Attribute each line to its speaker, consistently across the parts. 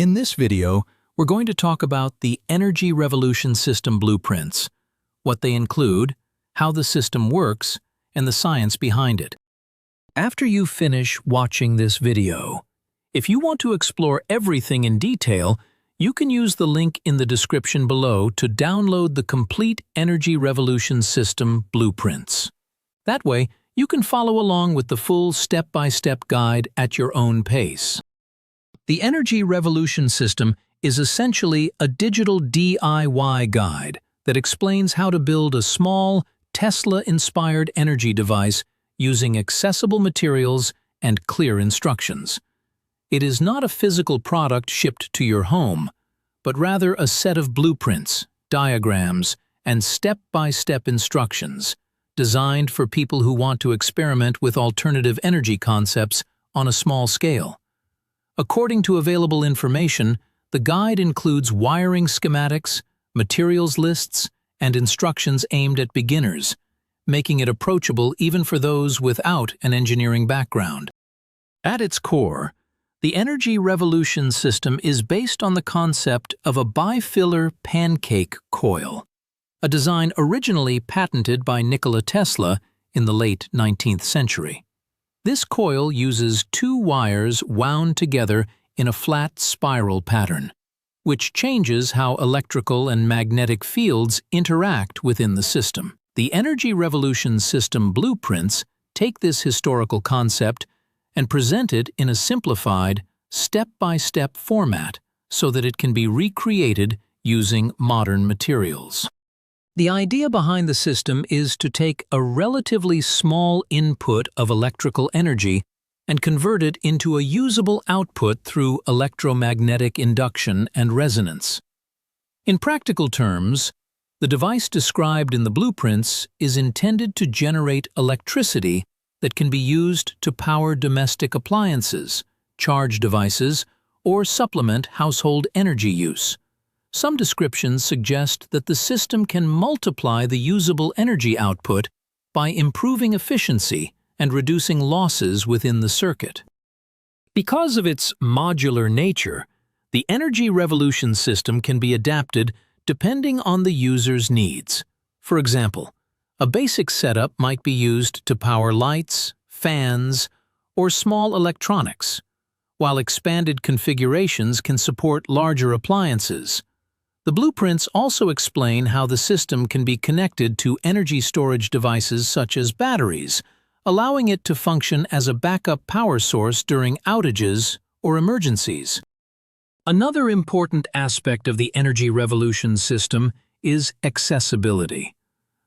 Speaker 1: In this video, we're going to talk about the Energy Revolution System blueprints, what they include, how the system works, and the science behind it. After you finish watching this video, if you want to explore everything in detail, you can use the link in the description below to download the complete Energy Revolution System blueprints. That way, you can follow along with the full step-by-step guide at your own pace. The Energy Revolution System is essentially a digital DIY guide that explains how to build a small, Tesla-inspired energy device using accessible materials and clear instructions. It is not a physical product shipped to your home, but rather a set of blueprints, diagrams, and step-by-step instructions designed for people who want to experiment with alternative energy concepts on a small scale. According to available information, the guide includes wiring schematics, materials lists, and instructions aimed at beginners, making it approachable even for those without an engineering background. At its core, the Energy Revolution System is based on the concept of a bifiller pancake coil, a design originally patented by Nikola Tesla in the late 19th century. This coil uses two wires wound together in a flat spiral pattern, which changes how electrical and magnetic fields interact within the system. The Energy Revolution System blueprints take this historical concept and present it in a simplified, step-by-step format so that it can be recreated using modern materials. The idea behind the system is to take a relatively small input of electrical energy and convert it into a usable output through electromagnetic induction and resonance. In practical terms, the device described in the blueprints is intended to generate electricity that can be used to power domestic appliances, charge devices, or supplement household energy use. Some descriptions suggest that the system can multiply the usable energy output by improving efficiency and reducing losses within the circuit. Because of its modular nature, the Energy Revolution System can be adapted depending on the user's needs. For example, a basic setup might be used to power lights, fans, or small electronics, while expanded configurations can support larger appliances. The blueprints also explain how the system can be connected to energy storage devices such as batteries, allowing it to function as a backup power source during outages or emergencies. Another important aspect of the Energy Revolution System is accessibility.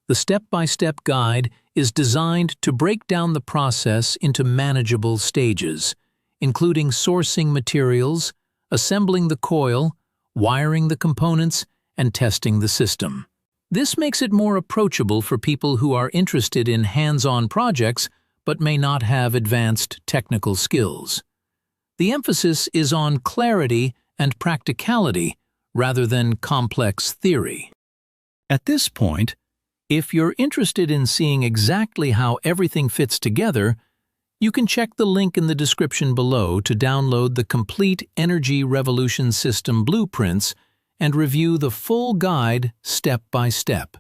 Speaker 1: The step-by-step guide is designed to break down the process into manageable stages, including sourcing materials, assembling the coil, wiring the components, and testing the system. This makes it more approachable for people who are interested in hands-on projects but may not have advanced technical skills. The emphasis is on clarity and practicality rather than complex theory. At this point, if you're interested in seeing exactly how everything fits together, you can check the link in the description below to download the complete Energy Revolution System blueprints and review the full guide step by step.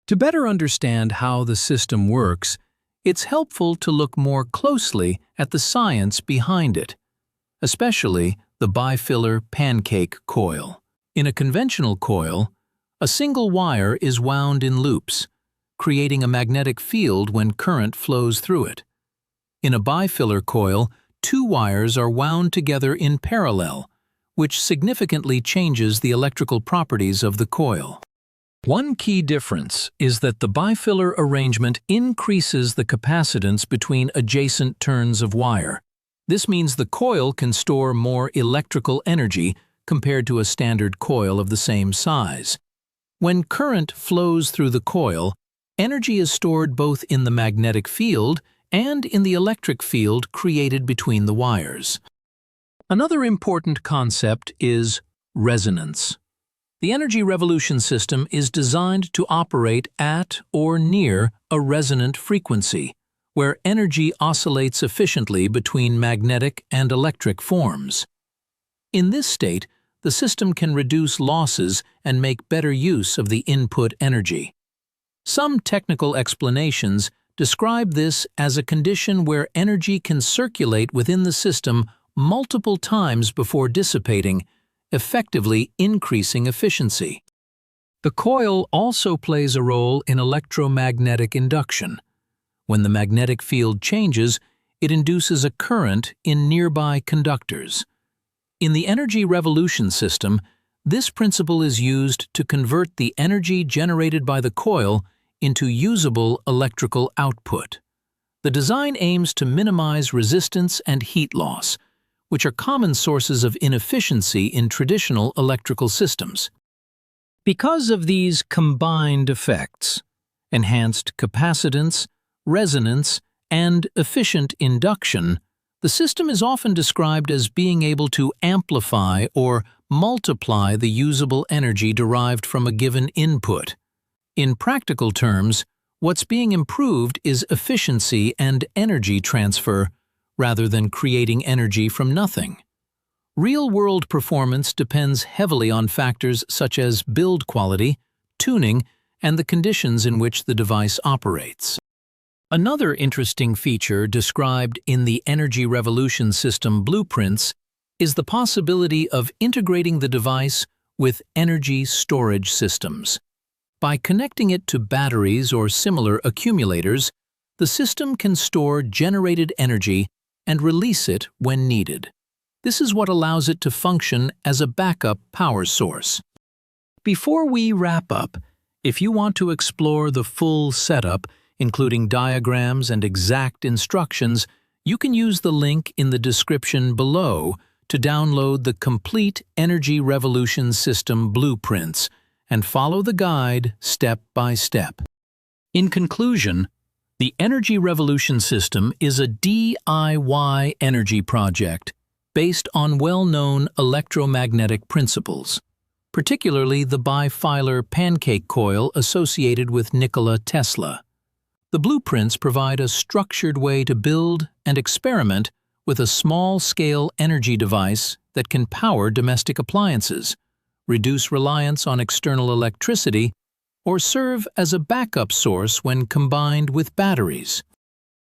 Speaker 1: To better understand how the system works, it's helpful to look more closely at the science behind it, especially the bifiller pancake coil. In a conventional coil, a single wire is wound in loops, creating a magnetic field when current flows through it. In a bifiller coil, two wires are wound together in parallel, which significantly changes the electrical properties of the coil. One key difference is that the bifiller arrangement increases the capacitance between adjacent turns of wire. This means the coil can store more electrical energy compared to a standard coil of the same size. When current flows through the coil, energy is stored both in the magnetic field and in the electric field created between the wires. Another important concept is resonance. The Energy Revolution System is designed to operate at or near a resonant frequency, where energy oscillates efficiently between magnetic and electric forms. In this state, the system can reduce losses and make better use of the input energy. Some technical explanations describe this as a condition where energy can circulate within the system multiple times before dissipating, effectively increasing efficiency. The coil also plays a role in electromagnetic induction. When the magnetic field changes, it induces a current in nearby conductors. In the energy revolution system, this principle is used to convert the energy generated by the coil into usable electrical output. The design aims to minimize resistance and heat loss, which are common sources of inefficiency in traditional electrical systems. Because of these combined effects, enhanced capacitance, resonance, and efficient induction, the system is often described as being able to amplify or multiply the usable energy derived from a given input. In practical terms, what's being improved is efficiency and energy transfer, rather than creating energy from nothing. Real-world performance depends heavily on factors such as build quality, tuning, and the conditions in which the device operates. Another interesting feature described in the Energy Revolution System blueprints is the possibility of integrating the device with energy storage systems. By connecting it to batteries or similar accumulators, the system can store generated energy and release it when needed. This is what allows it to function as a backup power source. Before we wrap up, if you want to explore the full setup, including diagrams and exact instructions, you can use the link in the description below to download the complete Energy Revolution System blueprints and follow the guide step by step. In conclusion, the Energy Revolution System is a DIY energy project based on well-known electromagnetic principles, particularly the bifilar pancake coil associated with Nikola Tesla. The blueprints provide a structured way to build and experiment with a small-scale energy device that can power domestic appliances, reduce reliance on external electricity, or serve as a backup source when combined with batteries.